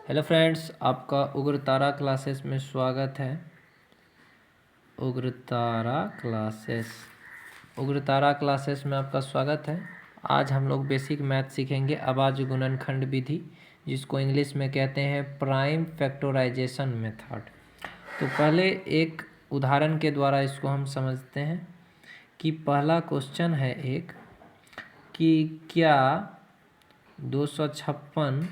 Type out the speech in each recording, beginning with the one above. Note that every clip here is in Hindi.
हेलो फ्रेंड्स, आपका उग्रतारा क्लासेस में स्वागत है। उग्रतारा क्लासेस में आपका स्वागत है। आज हम लोग बेसिक मैथ सीखेंगे, अभाज्य गुणनखंड विधि, जिसको इंग्लिश में कहते हैं प्राइम फैक्टराइजेशन मेथड। तो पहले एक उदाहरण के द्वारा इसको हम समझते हैं कि पहला क्वेश्चन है एक कि क्या 256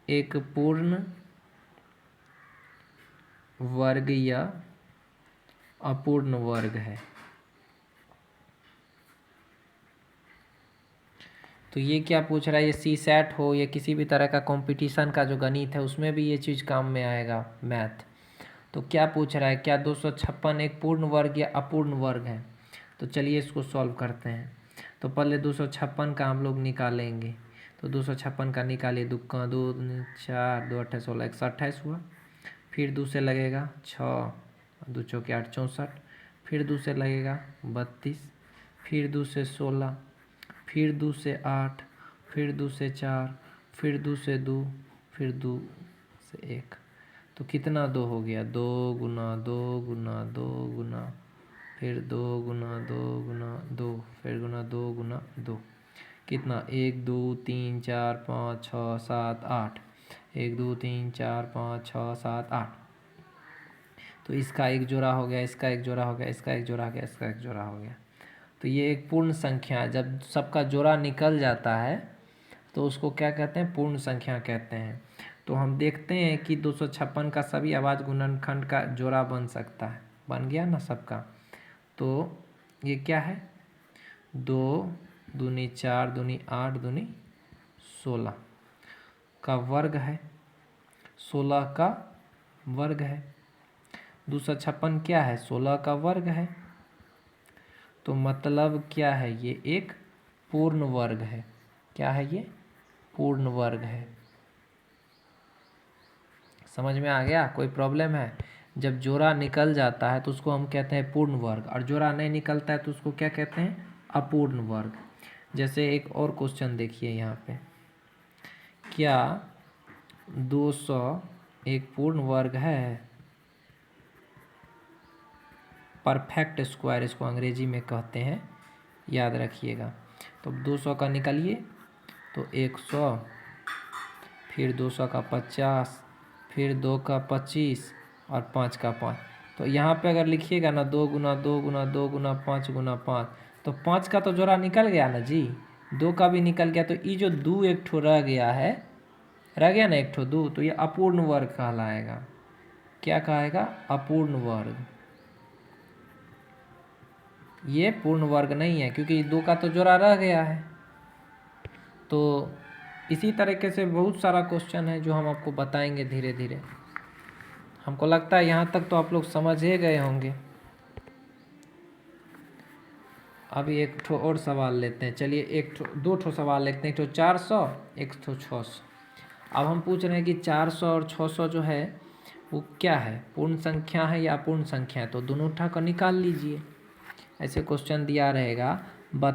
एक पूर्ण वर्ग या अपूर्ण वर्ग है। तो ये क्या पूछ रहा है, ये सी सेट हो या किसी भी तरह का कंपटीशन का जो गणित है उसमें भी ये चीज़ काम में आएगा, मैथ। तो क्या पूछ रहा है, क्या 256 एक पूर्ण वर्ग या अपूर्ण वर्ग है। तो चलिए इसको सॉल्व करते हैं। तो पहले 256 का हम लोग निकालेंगे। तो 256 का निकालिए, दुक्का 2 4 2 28 16 128 हुआ। फिर 2 से लगेगा 6, 2 चौके 8 64। फिर 2 से लगेगा 32। फिर 2 से 16। फिर 2 से 8। फिर 2 से 4। फिर 2 से 2। फिर 2 से 1। तो कितना 2 हो गया, 2 गुना 2 गुना 2 गुना फिर 2 गुना 2 गुना 2 फिर गुना 2 गुना 2, कितना 1 2 3 4 5 6 7 8। 1 2 3 4 5 6 7 8। तो इसका एक जोड़ा हो गया, इसका एक जोड़ा हो गया, इसका एक जोड़ा हो गया, इसका एक जोड़ा हो गया। तो ये एक पूर्ण संख्या है। जब सबका जोड़ा निकल जाता है तो उसको क्या कहते हैं, पूर्ण संख्या कहते हैं। तो हम देखते हैं कि 256 का सभी अभाज्य गुणनखंड का जोड़ा बन सकता है। बन गया ना सबका। तो ये क्या है, 2 दूनी 4 दूनी 8 दूनी 16 का वर्ग है। 16 का वर्ग है। 256 क्या है, 16 का वर्ग है। तो मतलब क्या है, ये एक पूर्ण वर्ग है। क्या है ये, पूर्ण वर्ग है। समझ में आ गया, कोई प्रॉब्लम है। जब जोड़ा निकल जाता है तो उसको हम कहते हैं पूर्ण वर्ग, और जोड़ा नहीं निकलता है तो उसको क्या कहते हैं, अपूर्ण वर्ग। जैसे एक और क्वेश्चन देखिए यहाँ पे, क्या 200 एक पूर्ण वर्ग है। परफेक्ट स्क्वायर इसको अंग्रेजी में कहते हैं, याद रखिएगा। तो 200 का निकालिए, तो 100, फिर 200 का 50, फिर 2 का 25 और 5 का 5। तो यहाँ पे अगर लिखिएगा ना 2 गुना 2 गुना 2 गुना 5 गुना 5, तो 5 का तो जोड़ा निकल गया ना जी, 2 का भी निकल गया। तो ये जो 2 एक ठो रह गया है, रह गया ना एक ठो 2, तो ये अपूर्ण वर्ग कहलाएगा। क्या कहेगा, अपूर्ण वर्ग। ये पूर्ण वर्ग नहीं है क्योंकि 2 का तो जोड़ा रह गया है। तो इसी तरीके से बहुत सारा क्वेश्चन है जो हम आपको बताएंगे धीरे धीरे। हमको लगता है यहाँ तक तो आप लोग समझ ही गए होंगे। अभी एक ठो और सवाल लेते हैं। चलिए एक ठो दो ठो सवाल लेते हैं, एक ठो 400 एक ठो 600। अब हम पूछ रहे हैं कि 400 और 600 जो है वो क्या है, पूर्ण संख्या है या अपूर्ण संख्या है। तो दोनों उठा कर निकाल लीजिए। ऐसे क्वेश्चन दिया रहेगा